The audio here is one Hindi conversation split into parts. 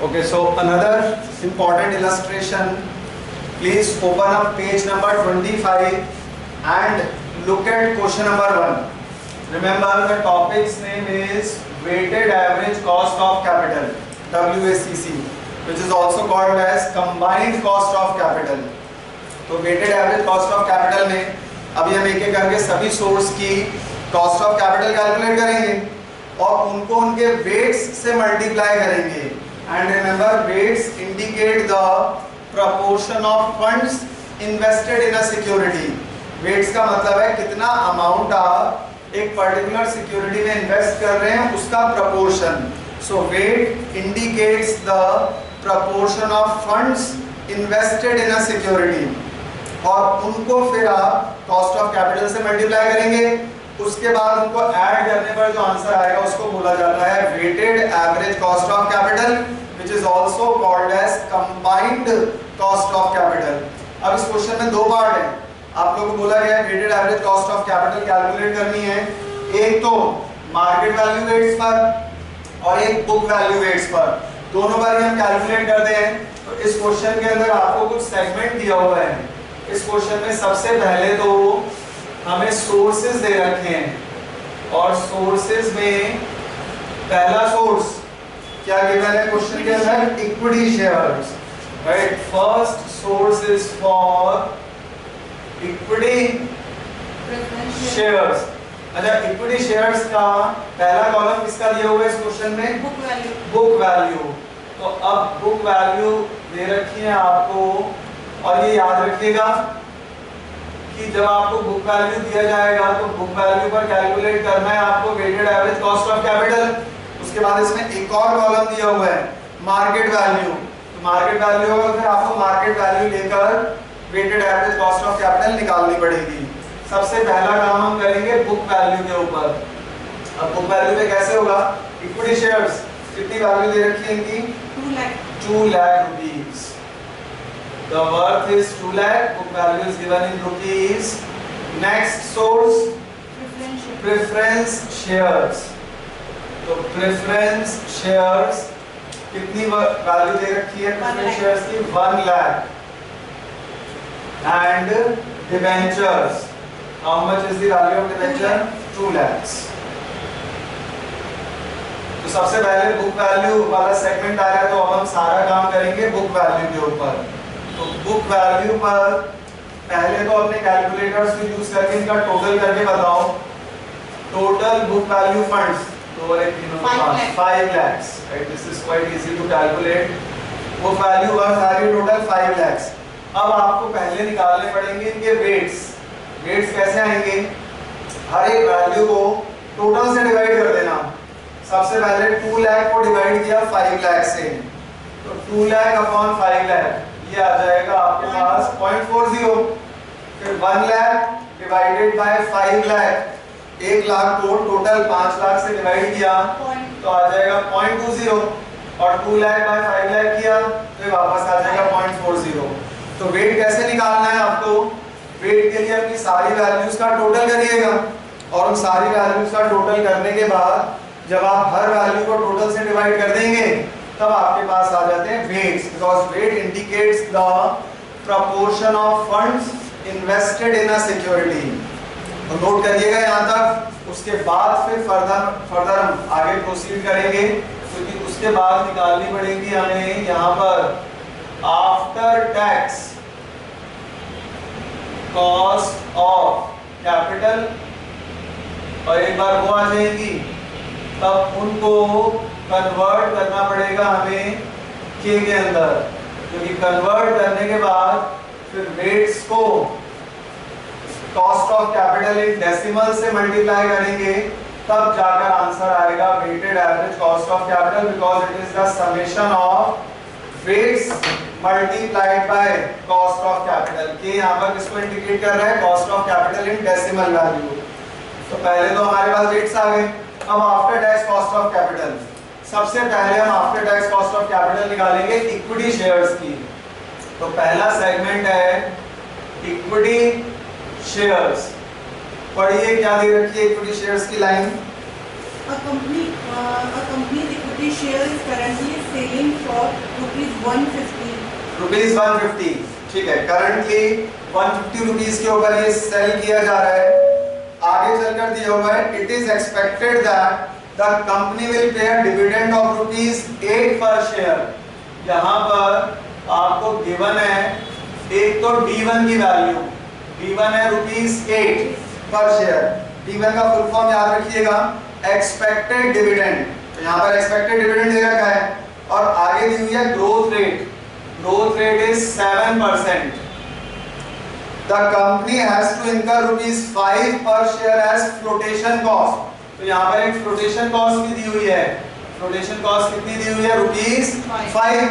Okay, so another important illustration. Please open up page number 25 and look at question number 1. Remember, the topic's name is weighted average cost of capital, WACC, which is also called as combined cost of capital. तो weighted average cost of capital में अभी हम एक एक करके सभी सोर्स की कॉस्ट ऑफ कैपिटल कैलकुलेट करेंगे और उनको उनके वेट्स से मल्टीप्लाई करेंगे. And remember, weights indicate the proportion of funds invested in a security. Weights का मतलब है कितना अमाउंट आप एक पर्टिकुलर सिक्योरिटी में इन्वेस्ट कर रहे हैं, उसका proportion. So weight indicates the proportion of funds invested in a security और उनको फिर आप कॉस्ट ऑफ कैपिटल से मल्टीप्लाई करेंगे. उसके बाद उनको ऐड करने पर जो आंसर आएगा उसको बोला जाता है weighted average cost of capital, which is also called as combined cost of capital. अब इस क्वेश्चन में दो पार्ट है. आप लोगों को बोला गया है weighted average cost of capital calculate करनी है, एक तो मार्केट वैल्यू वेट्स पर और एक बुक वैल्यू वेट्स पर. दोनों बार हम कैलकुलेट करते हैं. तो इस क्वेश्चन के अंदर आपको कुछ सेगमेंट दिया हुआ है. इस क्वेश्चन में सबसे पहले तो हमें सोर्सेज दे रखे हैं और सोर्सेज में पहला सोर्स क्या गिवन है क्वेश्चन के अंदर? Equity shares. Right, first source is for equity shares. अच्छा, इक्विटी शेयर्स का पहला कॉलम किसका दिया हुआ है इस क्वेश्चन में? Book value. तो अब बुक वैल्यू दे रखी है आपको और ये याद रखिएगा कि जब आपको बुक वैल्यू दिया जाएगा तो बुक वैल्यू पर कैलकुलेट करना है आपको weighted average cost of capital. उसके बाद इसमें एक और कॉलम दिया हुआ है मार्केट वैल्यू. तो मार्केट वैल्यू होगा फिर आपको मार्केट वैल्यू लेकर weighted average cost of capital निकालनी पड़ेगी. सबसे पहला काम हम करेंगे बुक वैल्यू के ऊपर. अब बुक वैल्यू पे कैसे होगा? इक्विटी शेयर्स कितनी वैल्यू दे रखी है इनकी? 2 lakh rupees. The worth is 2 lakh. Book value is given in rupees. Next source, preference shares. तो preference shares कितनी वैल्यू दे रखी है preference shares की? 1 lakh. And debentures. How much is the value of debenture? 2 lakhs. तो सबसे पहले बुक वैल्यू वाला सेगमेंट आ रहा है तो अब हम सारा काम करेंगे बुक वैल्यू के ऊपर. तो बुक वैल्यू पर पहले तो अपने कैलकुलेटर्स को यूज करके इनका टोटल करके बताओ. टोटल बुक वैल्यू फंड्स तो 5 lakhs. Right, this is quite easy to calculate. Book value worth आ रही है टोटल 5 lakhs. अब आपको पहले निकालने पड़ेंगे इनके वेट्स. वेट्स कैसे आएंगे? हर एक वैल्यू को टोटल से डिवाइड कर देना. सबसे पहले 2 लाख को डिवाइड किया 5 लाख से, तो 2 लाख अपॉन 5 लाख ये आ जाएगा आपके पास 0.40. फिर 1 लाख डिवाइडेड बाय 5 लाख, 1 लाख को टोटल 5 लाख से डिवाइड किया तो आ जाएगा 0.20 और 2 लाख बाय 5 लाख किया तो ये वापस आ जाएगा 0.40. तो वेट कैसे निकालना है आपको? वेट के लिए अपनी सारी वैल्यूज का टोटल करिएगा और उन सारी वैल्यूज का टोटल करने के बाद जब आप हर वैल्यू को टोटल से डिवाइड कर देंगे तब आपके पास आ जाते हैं weights, because weight indicates the proportion of funds invested in a security. तो नोट करिएगा यहाँ तक. उसके बाद फिर फर्दर हम आगे प्रोसीड करेंगे क्योंकि उसके बाद निकालनी पड़ेगी हमें यहाँ पर after tax cost of capital और एक बार वो आ जाएगी तब उनको कन्वर्ट करना पड़ेगा हमें के अंदर, क्योंकि कन्वर्ट करने के बाद फिर वेट्स को cost of capital in decimal से मल्टीप्लाई करेंगे तब जाकर आंसर आएगा weighted average cost of capital, because it is the summation of weights multiplied by cost of capital. के यहाँ पर किसको इंडिकेट कर रहा है? Cost of capital in decimal value. तो पहले तो हमारे पास वेट्स आ गए. अब after tax cost of capital. सबसे पहले हम after tax cost of capital निकालेंगे इक्विटी शेयर्स की. तो पहला सेगमेंट है इक्विटी शेयर्स. पढ़िए क्या दे रखी है इक्विटी शेयर्स की line? A company's equity share is currently selling for rupees 150, ठीक है। करंटली 150 रुपीज के ऊपर ये सेल किया जा रहा है। आगे चलकर दिया हुआ है, it is expected that the company will pay a dividend of ₹8 पर शेयर। यहाँ पर आपको गिवन है एक तो D1 की वैल्यू, D1 है ₹8 पर शेयर। D1 का फुल फॉर्म याद रखिएगा, एक्सपेक्टेड डिविडेंड। तो यहाँ पर एक्सपेक्टेड डिविडेंड दे रखा है और आगे दी हुई है growth rate. Growth rate is 7%। The company has to incur ₹5 per share as flotation cost। तो यहाँ पर एक फ्लोटेशन कॉस्ट भी दी हुई है। फ्लोटेशन कॉस्ट कितनी दी हुई है? ₹5।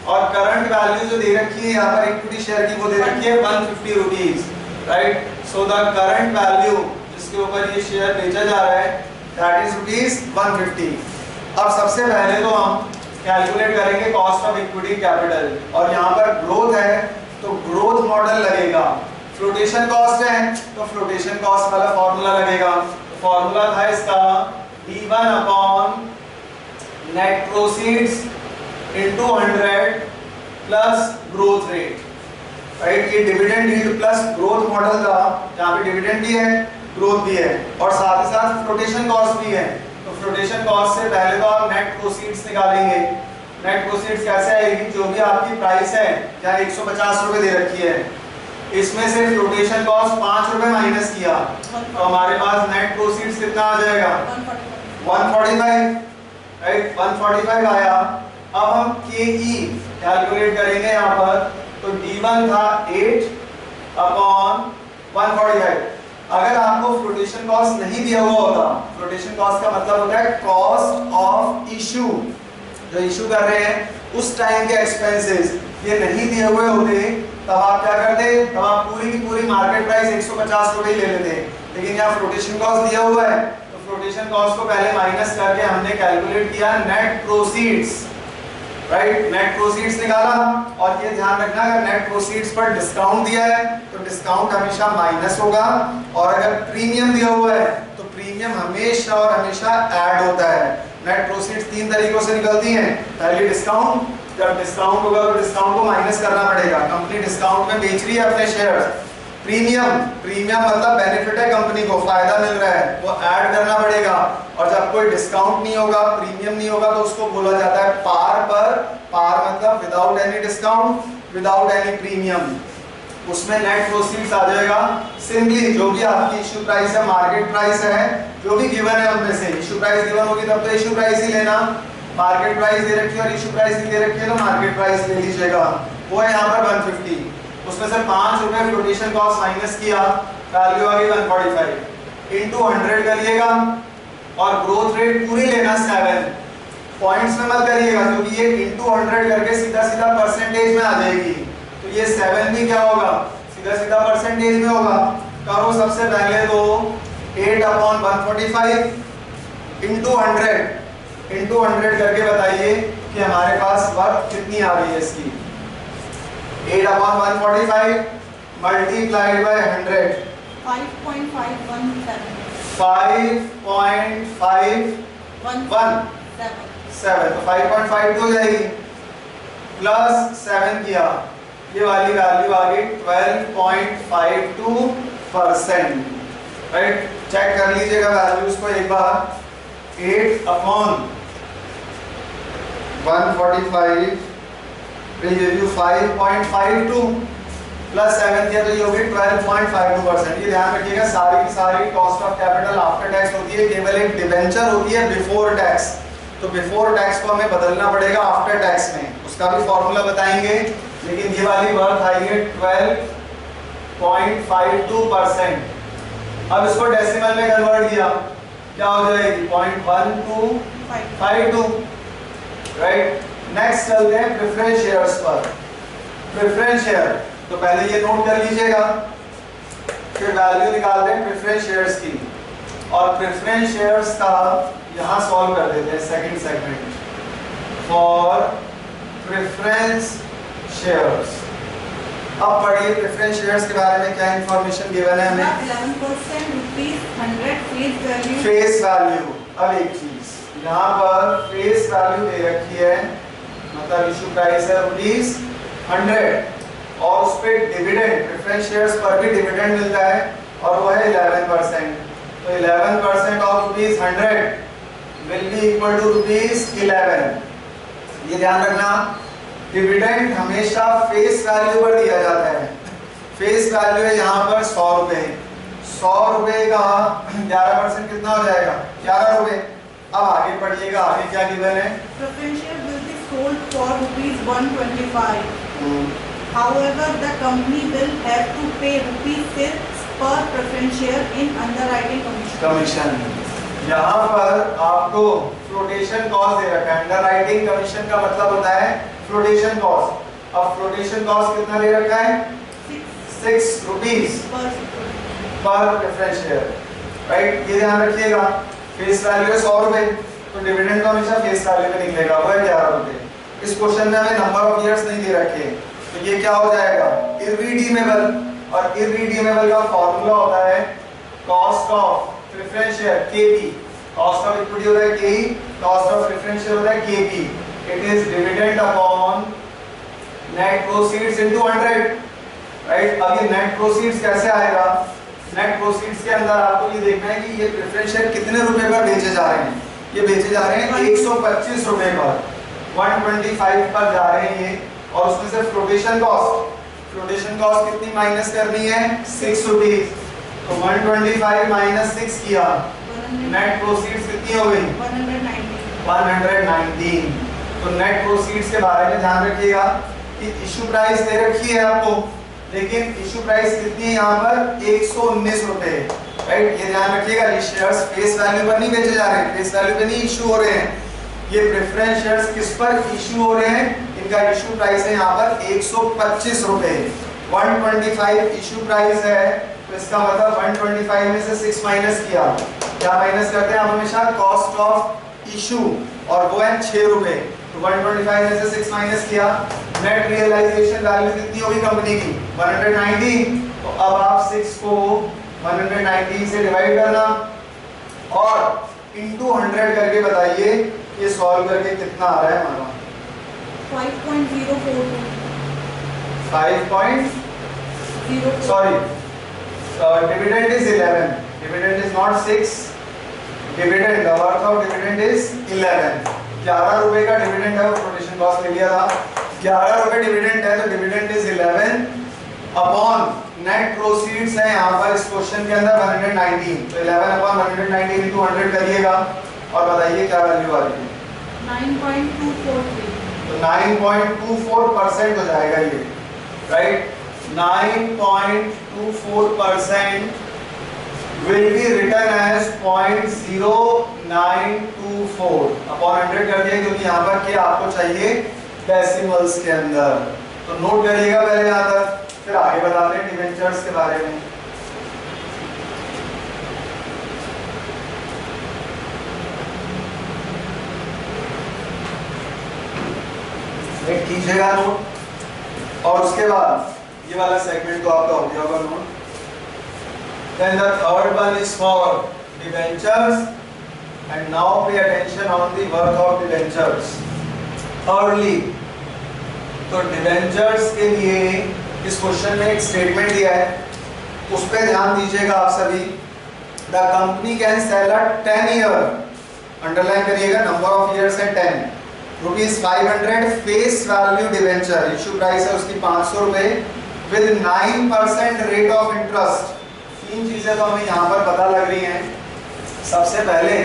और करंट वैल्यू जो दे रखी है यहाँ पर इक्विटी शेयर की, वो दे रखी है ₹150, right. So the current value जिसके ऊपर ये शेयर बेचा जा रहा है, दैट इज ₹150। अब सबसे पहले तो हम कैलकुलेट करेंगे कॉस्ट ऑफ इक्विटी कैपिटल, और यहाँ पर ग्रोथ है तो ग्रोथ मॉडल लगेगा। फ्लोटेशन कॉस्ट है तो फ्लोटेशन कॉस्ट वाला फॉर्मूला लगेगा। फॉर्मूला था इसका D1 upon net proceeds into 100 plus growth rate, right. ये dividend yield plus growth model था, जहाँ पे डिविडेंड भी है, ग्रोथ भी है, और साथ ही साथ फ्लोटेशन कॉस्ट भी है। तो फ्लोटेशन कॉस्ट से पहले तो आप नेट प्रोसीड्स निकालेंगे। नेट प्रोसीड्स कैसे आएगी? जो भी आपकी प्राइस है, जहाँ 150 रुपए दे रखी है, इसमें से फ्लोटेशन कॉस्ट ₹5 माइनस किया तो हमारे पास नेट प्रोसीड्स कितना आ जाएगा? 145, राइट। 145 आया। अब हम KE कैलकुलेट करेंगे यहाँ पर। तो D1 था 8 अपॉन 145। अगर आपको फ्लोटेशन कॉस्ट नहीं दिया हुआ होता, फ्लोटेशन कॉस्ट का मतलब होता है कॉस्ट ऑफ इशू, जो इशू कर रहे हैं उस टाइम के एक्सपेंसेस, ये नहीं दिए हुए होते तब आप क्या करते? तब आप पूरी की पूरी मार्केट प्राइस 150 रुपए ले लेते। लेकिन यहाँ फ्लोटेशन कॉस्ट दिया हुआ है तो फ्लोटेशन कॉस्ट को पहले माइनस करके हमने कैलकुलेट किया net proceeds, right. Net proceeds निकाला, और ये ध्यान रखना अगर नेट प्रोसीड्स पर डिस्काउंट दिया है तो डिस्काउंट हमेशा माइनस होगा, और अगर प्रीमियम दिया हुआ है तो प्रीमियम हमेशा और हमेशा ऐड होता है। नेट प्रोसीड्स 3 तरीकों से निकलती हैं। पहले डिस्काउंट, जब डिस्काउंट होगा तो डिस्काउंट को माइनस करना पड़ेगा। कंपनी डिस्काउंट में बेच रही है अपने शेयर्स। प्रीमियम, प्रीमियम मतलब बेनिफिट है कंपनी को, फायदा मिल रहा है, वो ऐड करना पड़ेगा। और जब कोई डिस्काउंट नहीं होगा, प्रीमियम नहीं होगा, तो उसको बोला जाता है पार पर। पार मतलब without any discount, without any premium, उसमें नेट प्रोसीड्स आ जाएगा। सिंपली जो भी आपकी इशू प्राइस है, मार्केट प्राइस है, जो भी गिवन है उनमें से इशू प्राइस गिवन होगी तब तो इशू प्राइस ही लेना। मार्केट प्राइस दे रखी है और इशू प्राइस दे रखी है तो मार्केट प्राइस ले लीजिएगा। वो है यहाँ पर 150, उसमें से ₹5 फ्लोटेशन कॉस्ट माइनस किया, वैल्यू आ गई 145 इनटू 100 करिएगा, और ग्रोथ रेट पूरी लेना 7। पॉइंट्स में मत करिएगा क्योंकि ये इनटू 100 करके सीधा सीधा परसेंटेज में आ जाएगी। तो ये 7 भी क्या होगा? सीधा सीधा परसेंटेज में होगा। करो सबसे पहले तो 8 अपॉन 145 इनटू 100 करके बताइए कि हमारे पास वर्थ कितनी आ रही है इसकी। 8 अपॉन 145 मल्टीप्लाइड बाय 100, 5.517 तो 5.52 हो जाएगी, प्लस 7 किया, ये वाली वैल्यू आ गई 12.52%, राइट। चेक कर लीजिएगा वैल्यूज को एक बार। 8 अपॉन 145 वैल्यू 5.52 प्लस 7 किया तो ये होगी 12.52%। ये ध्यान रखिएगा, सारी की सारी cost of capital after tax होती है, केवल एक डिबेंचर होती है बिफोर टैक्स। तो बिफोर टैक्स को हमें बदलना पड़ेगा आफ्टर टैक्स में, उसका भी फॉर्मूला बताएंगे। लेकिन ये वाली वर्थ आई है 12.52%। अब इसको डेसिमल में कन्वर्ट किया, क्या हो जाएगी? 0.1252, राइट। नेक्स्ट चलते हैं प्रेफरेंस शेयर्स पर। प्रेफरेंस शेयर तो पहले ये नोट कर लीजिएगा, फिर वैल्यू निकालते हैं प्रेफरेंस शेयर्स की, और प्रेफरेंस शेयर्स का यहाँ सॉल्व कर देते हैं second segment for preference shares. अब पढ़िए प्रेफरेंस शेयर्स के बारे में क्या इंफॉर्मेशन गिवन है हमें। 11% ₹100 फेस वैल्यू। अब एक चीज यहाँ पर फेस वैल्यू दे रखी है मतलब इशू प्राइस है ₹100 और उस पे डिविडेंड प्रेफरेंस शेयर्स पर भी डिविडेंड मिलता है और वो है 11%। तो 11% of ₹100 will be equal to ₹11। ये ध्यान रखना, डिविडेंड हमेशा फेस वैल्यू पर दिया जाता है। फेस वैल्यू है यहाँ पर ₹100। ₹100 का 11% कितना हो जाएगा? ₹11। अब आगे पढ़िएगा, आगे क्या गिवन है? Preference share will be sold for ₹125. However, the company will have to pay ₹6 per preference share in underwriting commission. यहाँ पर आपको फ्लोटेशन कॉस्ट दे रखा है। अंडरराइटिंग कमीशन का मतलब होता है फ्लोटेशन कॉस्ट। अब फ्लोटेशन कॉस्ट कितना दे रखा है? ₹6 पर प्रेफरेंस शेयर, राइट? ये ध्यान रखिएगा। फेस वैल्यू है ₹100, तो डिविडेंड तो हमेशा फेस वैल्यू में निकलेगा, वो है ₹11। इस क्वेश्चन में हमें नंबर ऑफ ईयर्स नहीं दे रखे, तो ये क्या हो जाएगा? इररिडीमेबल। और इररिडीमेबल का फॉर्मूला होता है cost of preference share KP. Cost of equity होता है केई, कॉस्ट ऑफ प्रेफरेंस शेयर होता है KP. It is dividend upon net proceeds into 100, right? अब ये नेट प्रोसीड्स कैसे आएगा? नेट प्रोसीड्स के अंदर आपको ये देखना है कि ये प्रेफरेंस शेयर कितने रुपए पर बेचे जा रहे हैं। ये बेचे जा रहे हैं ₹125 पर, 125 पर जा रहे हैं ये। और उसमें से फ्लोटेशन कॉस्ट कितनी माइनस करनी है? ₹6। तो 125 माइनस 6 किया, नेट प्रोसीड्स कितनी हो गई? 119। तो नेट प्रोसीड्स के बारे में ध्यान रखिएगा कि इशू प्राइस दे रखी है आपको, लेकिन इशू प्राइस कितनी है यहाँ पर? ₹119, राइट? ये ध्यान रखिएगा, ये शेयर्स फेस वैल्यू पर नहीं बेचे जा रहे हैं, फेस वैल्यू पे नहीं इशू हो रहे हैं। ये प्रेफरेंस शेयर्स किस पर इशू हो रहे हैं? इनका इशू प्राइस है यहाँ पर ₹125। 125 इशू प्राइस है, तो इसका मतलब 125 में से 6 माइनस किया। क्या माइनस करते हैं आप हमेशा? कॉस्ट ऑफ इशू, और वो है ₹6। तो 125 में से 6 माइनस किया, नेट रियलाइजेशन वैल्यू कितनी होगी कंपनी की? 190। तो अब आप 6 को 190 से डिवाइड करना और इनटू 100 करके बताइए ये सॉल्व करके कितना आ रहा है हमारा? 5.042। 5. Sorry, dividend is 11. Dividend is not 6. Dividend, the worth of dividend is 11. ₹11 का डिविडेंड है, फ्लोटेशन कॉस्ट ले लिया था। ₹11 डिविडेंड है, तो dividend is 11 upon net proceeds है यहाँ पर इस क्वेश्चन के अंदर 119। तो 11 अपॉन 119 इनटू 100 करिएगा और बताइए क्या वैल्यू आ रही है? 9.243। तो 9.24% हो जाएगा ये, right? 9.24% will be written as 0.0924 upon 100 कर दिया, क्योंकि यहाँ पर क्या आपको चाहिए? डेसिमल्स के अंदर। तो नोट करिएगा पहले यहाँ तक, फिर आगे बताते हैं डिवेंचर्स के बारे में। कीजिएगा नोट, और उसके बाद ये वाला सेगमेंट तो आपका हो गया होगा note. Then the third one is for debentures, and now pay attention on the worth of debentures. Thirdly, तो debentures के लिए इस क्वेश्चन में एक स्टेटमेंट दिया है, उस पर ध्यान दीजिएगा आप सभी। The company can sell a 10-year, underline करिएगा, नंबर ऑफ ईयर्स है 10, ₹500 face value debenture. Issue price है उसकी ₹500 विद 9% रेट ऑफ इंटरेस्ट। 3 चीजें तो हमें यहाँ पर पता लग रही हैं। सबसे पहले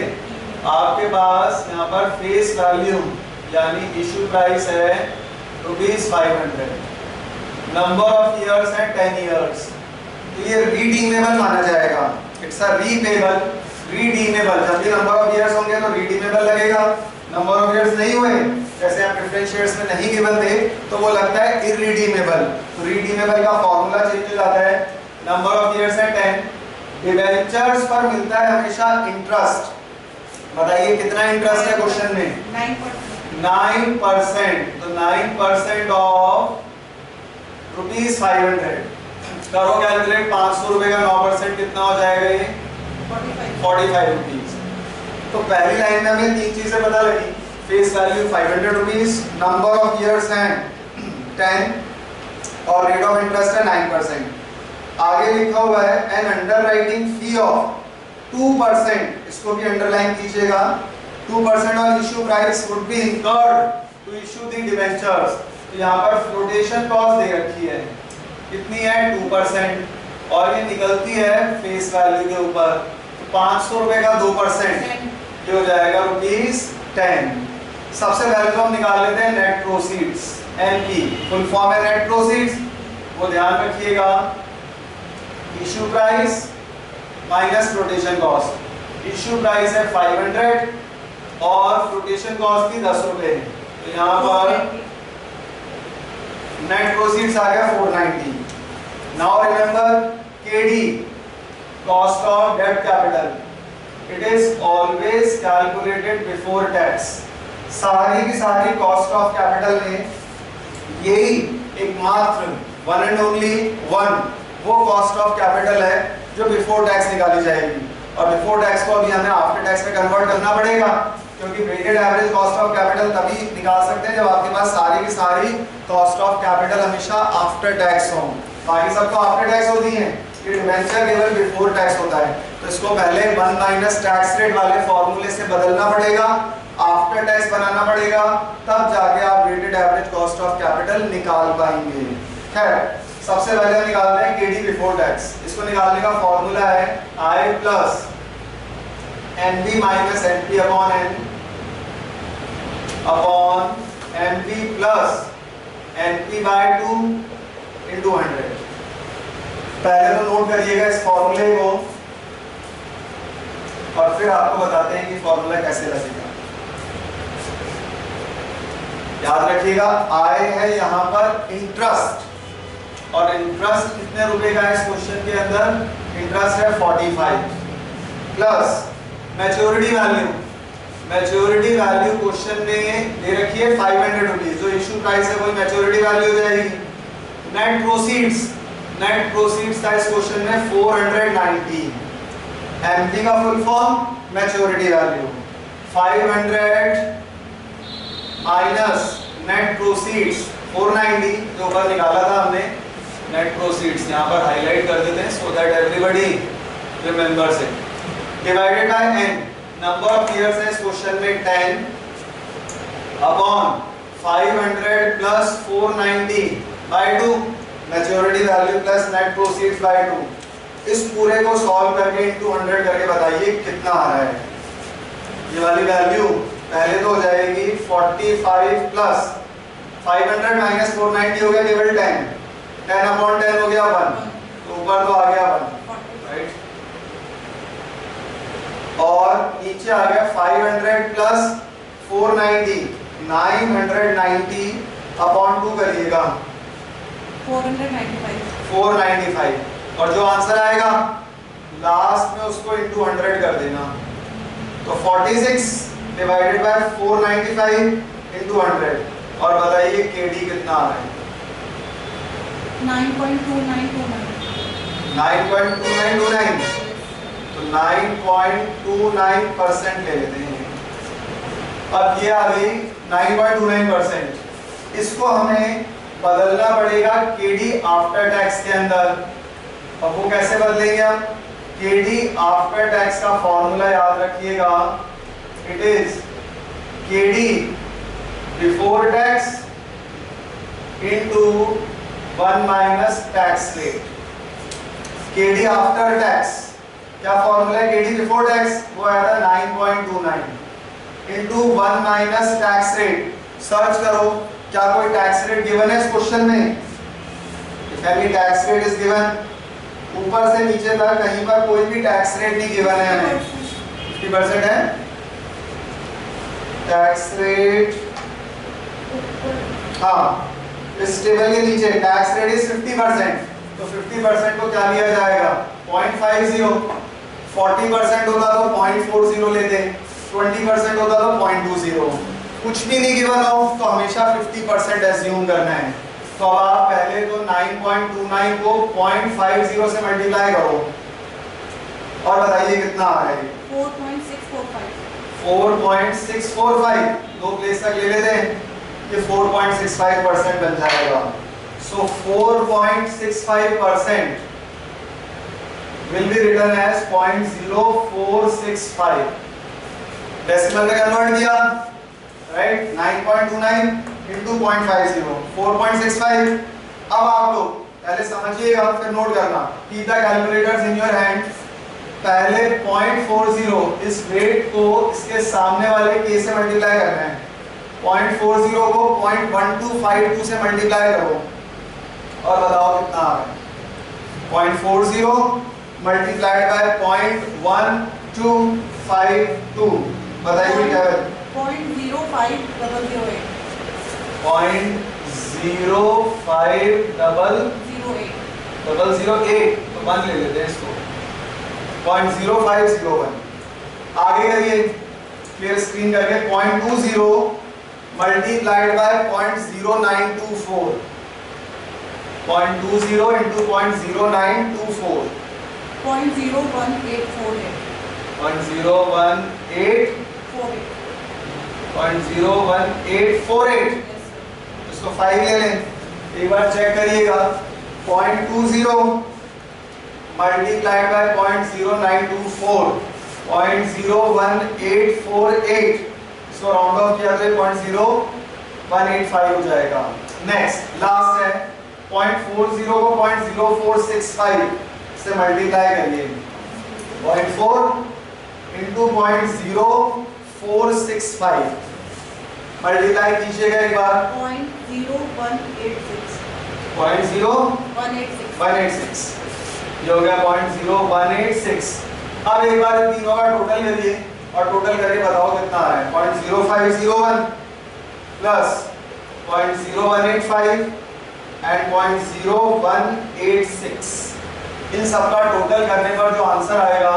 आपके पास यहाँ पर फेस वैल्यू यानी इशू प्राइस है ₹500, नंबर ऑफ ईयर्स है 10 ईयर्स। तो ये रीडीमेबल माना जाएगा, इट्स अ रीपेबल, रीडीमेबल। जब भी नंबर ऑफ ईयर्स होंगे तो रीडीमेबल लगेगा, नंबर ऑफ ईयर्स नहीं हुए, जैसे आप प्रेफरेंस शेयर्स में नहीं गिवन थे, तो वो लगता है इररिडीमेबल। तो रीडीमेबल का फॉर्मूला चेंज हो जाता है, नंबर ऑफ ईयर्स है 10, डिवेंचर्स पर मिलता है हमेशा इंटरेस्ट। बताइए कितना इंटरेस्ट है क्वेश्चन में? 9%। तो 9% ऑफ ₹500 करो कैलकुलेट, ₹500 का 9% कितना हो जाएगा? ये 45 रुपीज। तो पहली लाइन में हमें 3 चीजें पता लगी। Face value 500 rupees, number of years हैं 10 और रेट ऑफ इंटरेस्ट है 9%। आगे लिखा हुआ है एन अंडरराइटिंग फी ऑफ 2%, इसको भी अंडरलाइन कीजिएगा, 2% on issue price would be incurred to issue the debentures. तो यहाँ पर फ्लोटेशन कॉस्ट दे रखी है, कितनी है 2%, और ये निकलती है फेस वैल्यू के ऊपर, तो 500 रुपए का 2% ये हो जाएगा ₹10। सबसे पहले तो हम निकाल लेते हैं net proceeds, NP full form है नेट प्रोसीड्स, वो ध्यान रखिएगा, issue price minus flotation cost. Issue price है 500 और फ्लोटेशन कॉस्ट थी 10 रुपए, तो यहाँ पर नेट प्रोसीड्स आ गया 490। Now remember KD cost of debt capital, it is always calculated before tax. सारी की सारी कॉस्ट ऑफ कैपिटल में यही एकमात्र वन एंड ओनली वन वो कॉस्ट ऑफ कैपिटल है जो बिफोर टैक्स निकाली जाएगी, और बिफोर टैक्स को अभी हमें आफ्टर टैक्स में कन्वर्ट करना पड़ेगा, क्योंकि weighted average cost of capital तभी निकाल सकते हैं जब आपके पास सारी की सारी कॉस्ट ऑफ कैपिटल हमेशा आफ्टर टैक्स हो। बाकी सब तो आफ्टर टैक्स होती हैं, ये डिबेंचर केवल बिफोर टैक्स होता है। तो इसको पहले 1 माइनस टैक्स रेट वाले फॉर्मूले से बदलना पड़ेगा, आफ्टर टैक्स बनाना पड़ेगा, तब जाके आप weighted average cost of capital निकाल पाएंगे। खैर, सबसे पहले हम निकालते हैं केडी बिफोर टैक्स। इसको निकालने का फॉर्मूला है I plus NB minus NP upon NP plus NP by 2 into 100। पहले तो नोट करिएगा इस फॉर्मूले को और फिर आपको बताते हैं कि फॉर्मूला कैसे लगेगा। याद रखिएगा, आय है यहाँ पर इंटरेस्ट, और इंटरेस्ट कितने रुपए का है इस क्वेश्चन के अंदर, इंटरेस्ट है 45, plus maturity value, maturity value question में दे रखी है 500 रुपीज, जो इश्यू प्राइस है वही मैच्योरिटी वैल्यू हो जाएगी। नेट प्रोसीड्स, नेट प्रोसीड्स था इस क्वेश्चन में 490, एमपी का full form maturity value 500 minus net proceeds 490 जो ऊपर निकाला था हमने। नेट प्रोसीड्स यहाँ पर हाईलाइट कर देते हैं so that everybody remembers it, divided by n, number of years है इस क्वेश्चन में 10 upon 500 plus 490 by 2, maturity value plus net proceeds by 2। इस पूरे को सॉल्व करके इनटू 100 करके बताइए कितना आ रहा है। ये वाली वैल्यू पहले तो हो जाएगी 45 प्लस 500 माइनस 490 हो गया केवल 10, 10 अपॉन 10 हो गया 1, तो ऊपर तो आ गया 1, राइट, और नीचे आ गया 500 प्लस 490 990 अपॉन 2 करिएगा 495, और जो आंसर आएगा लास्ट में उसको इनटू 100 कर देना, तो 46 डिवाइडेड बाय 495 इनटू 100, और बताइए केडी कितना आ रहा है। 9.2929, तो 9.29% ले लेते हैं। अब ये आ गई 9.29%, इसको हमें बदलना पड़ेगा केडी आफ्टर टैक्स के अंदर। अब वो कैसे बदलेंगे हम, केडी आफ्टर टैक्स का फॉर्मूला याद रखिएगा, it is KD before tax into 1 minus tax rate. KD after tax क्या फॉर्मूला है, केडी बिफोर टैक्स वो आया था 9.29 into 1 minus tax rate. Search करो क्या कोई टैक्स रेट गिवन है इस क्वेश्चन में, if any tax rate is given, ऊपर से नीचे तक कहीं पर कोई भी टैक्स रेट नहीं गिवन है हमें। 50% है टैक्स रेट, हाँ इस टेबल के नीचे टैक्स रेट इज 50%, तो 50% को क्या लिया जाएगा 0.50, 40% होता तो 0.40 लेते, 20% होता तो 0.20, कुछ भी नहीं गिवन हो तो हमेशा 50% एज्यूम करना है। तो अब आप पहले तो 9.29 को 0.50 से मल्टीप्लाई करो और बताइए कितना आ रहा है। 4.645 4.645, दो प्लेस तक ले लेते हैं, ये 4.65% बन जाएगा। सो 4.65% will be written as 0.0465, decimal में कन्वर्ट किया, राइट, 9.29 into 0.50, 4.65। अब आप लोग पहले समझिएगा फिर नोट करना, keep the calculators in your hand. पहले 0.40 इस वेट को इसके सामने वाले k से मल्टीप्लाई करना है, 0.40 को 0.1252 से मल्टीप्लाई करो और बताओ कितना आ रहा है। 0.40 मल्टीप्लाइड बाय 0.1252, बताइए क्या है? 0.05008। 0.05008, तो 1 ले लेते हैं इसको, 0.0501। आगे करिए, क्लियर स्क्रीन करके, 0.20 मल्टीप्लाइड बाय 0.0924, 0.20 into 0.0924, 0.01848। 0.01848, इसको 5 ले लें, एक बार चेक करिएगा। 0.20 मल्टीप्लाइड बाय 0.0924, 0.01848, इसको राउंड ऑफ किया तो 0.0185 हो जाएगा। नेक्स्ट लास्ट है 0.40 को 0.0465 से मल्टीप्लाई करिए, 0.4 into 0.0465 मल्टीप्लाई कीजिएगा एक बार, 0.0186। 0.0186, ये हो गया 0.0186। अब एक बार इन तीनों का टोटल करिए और टोटल करके बताओ कितना आ रहा है। 0.0501 प्लस 0.0185 एंड 0.0186, इन सब का टोटल करने पर जो आंसर आएगा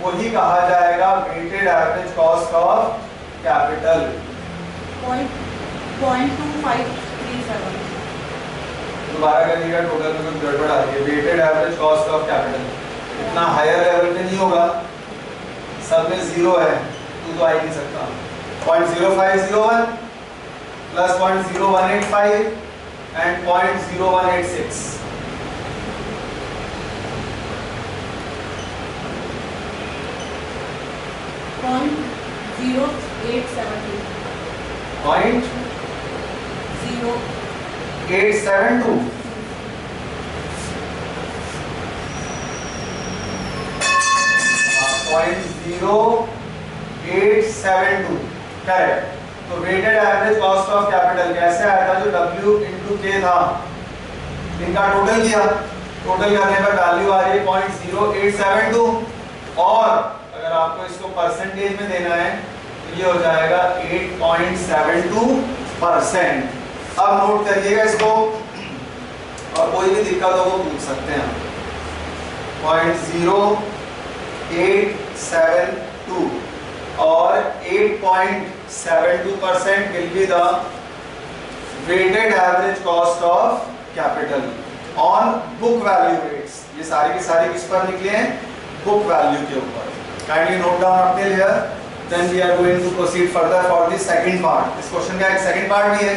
वही कहा जाएगा weighted average cost of capital. 0.2537। दोबारा करिएगा, टोटल में कुछ गड़बड़ आ रही है। Weighted average cost of capital इतना हायर लेवल पे नहीं होगा, सब में 0 है, तो आ ही नहीं सकता। 0.0501 प्लस 0.0185 एंड 0.0186, 0.0872। 0.872, करेक्ट। तो weighted average cost of capital कैसे आया था? जो W into K था, इनका टोटल किया, टोटल करने पर वैल्यू आ रही है 0.0872, और अगर आपको इसको परसेंटेज में देना है तो ये हो जाएगा 8.72%। अब नोट करिएगा इसको, और कोई भी दिक्कत हो वो पूछ सकते हैं। 0.0872 और 8.72% will be the weighted average cost of capital on book value rates. ये सारी की सारी किस पर निकले हैं? बुक वैल्यू के ऊपर। काइंडली नोट डाउन अपने लिए, then we are going to proceed further for the second part. इस क्वेश्चन का एक सेकंड पार्ट भी है,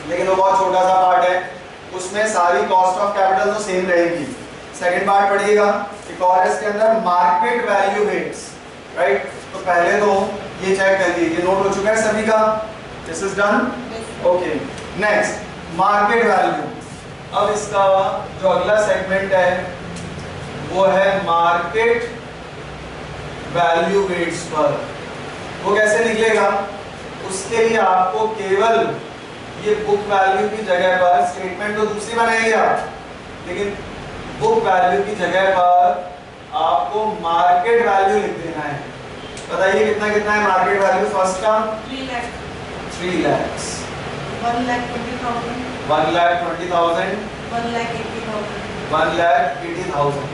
लेकिन वो बहुत छोटा सा पार्ट है, उसमें सारी कॉस्ट ऑफ कैपिटल तो सेम रहेगी। सेकंड पार्ट पढ़िएगा, एक और इसके अंदर मार्केट वैल्यू रेट्स, राइट। तो पहले तो ये चेक कर लीजिए, नोट हो चुका है सभी का? This is done, okay. Next market value. अब इसका जो अगला सेगमेंट है वो है मार्केट वैल्यू रेट्स पर। वो कैसे निकलेगा? उसके लिए आपको केवल ये बुक वैल्यू की जगह पर, स्टेटमेंट तो दूसरी बनाएंगे आप, लेकिन बुक वैल्यू की जगह पर आपको मार्केट वैल्यू लिख देना है। बताइए कितना कितना है मार्केट वैल्यू? फर्स्ट का 3 लाख, 3 lakhs, 1,20,000, 1,20,000, 1,80,000। 1,80,000।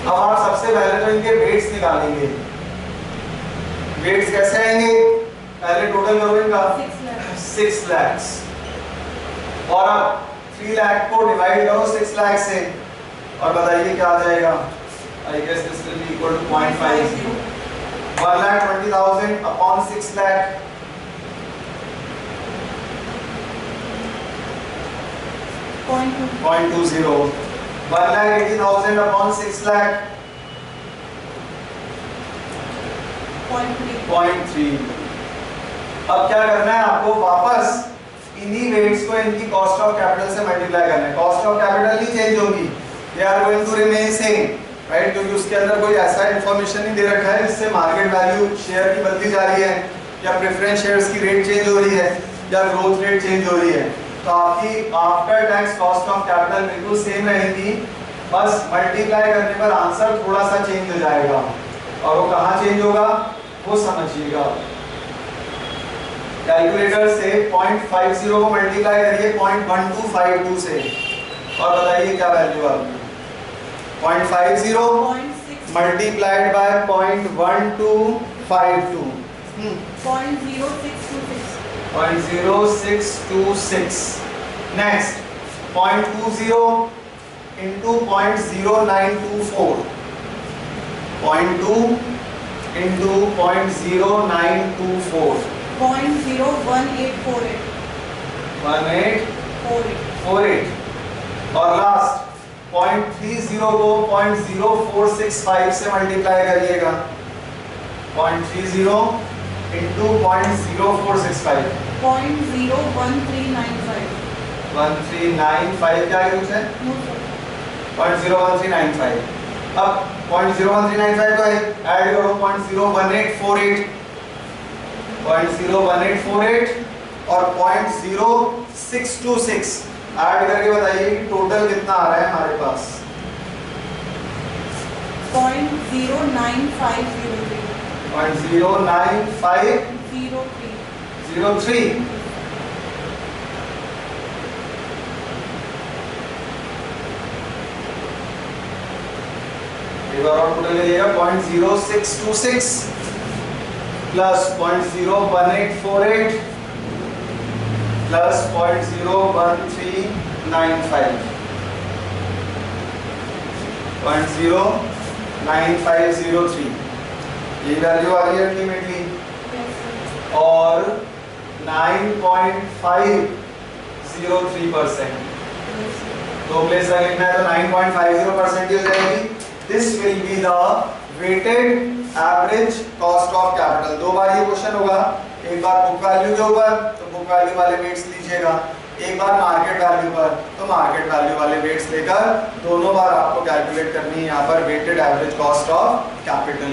अब आप सबसे पहले तो इनके वेट्स निकालेंगे। वेट्स कैसे आएंगे? पहले टोटल करो इनका 6 lakhs, और अब 3 लाख को डिवाइड करो 6 लाख से, और बताइए क्या आ जाएगा? I guess this will be equal to 0.50। 1,20,000 upon 6 lakh. 0.20. 1,80,000 upon 6 lakh. 0.3. अब क्या करना है आपको, वापस इन्हीं वेट्स को इनकी कॉस्ट ऑफ कैपिटल से मल्टीप्लाई करना है. कॉस्ट ऑफ कैपिटल नहीं चेंज होगी, they are going to remain same, right, क्योंकि उसके अंदर कोई ऐसा इंफॉर्मेशन नहीं दे रखा है जिससे मार्केट वैल्यू शेयर की बदली जा रही है, या प्रेफरेंस शेयर्स की रेट चेंज हो रही है, या ग्रोथ रेट चेंज हो रही है. तो आपकी after tax cost of capital बिल्कुल सेम रहेगी, बस मल्टीप्लाई करने पर आंसर थोड़ा सा चेंज हो जाएगा. और वो कहाँ चेंज होगा वो समझिएगा. कैलकुलेटर से 0.50 को मल्टीप्लाई करिए 0.1252 से और बताइए क्या वैल्यू आ रही है. 0.50 multiplied by 0.1252 0.0626. Next 0.20 into 0.0924. 0.2 into 0.0924. 0.01848. 1848. और लास्ट 0.30 को 0.0465 से मल्टीप्लाई करिएगा. 0.30 into 0.0465. 0.01395. 1395 क्या यूज है? 0.01395. अब 0.01395 को ऐड करो 0.01848. 0.01848 और 0.0626 ऐड करके बताइए कि टोटल कितना आ रहा है हमारे पास. 0.09503. 0.09503. एक बार और टोटल लीजिएगा 0.0626 प्लस 0.01848 प्लस 0.01395. 0.09503 ये वैल्यू आ रही है अल्टीमेटली. और 9.503%. तो प्लेस लिखना है तो 9.50% हो जाएगी. This will be the weighted average cost of capital. दो बार ये क्वेश्चन होगा, एक बार बुक वैल्यू के ऊपर तो बुक वैल्यू वाले वेट्स लीजिएगा, एक बार मार्केट वैल्यू पर तो मार्केट वैल्यू वाले वेट्स लेकर दोनों बार आपको कैलकुलेट करनी है यहाँ पर weighted average cost of capital.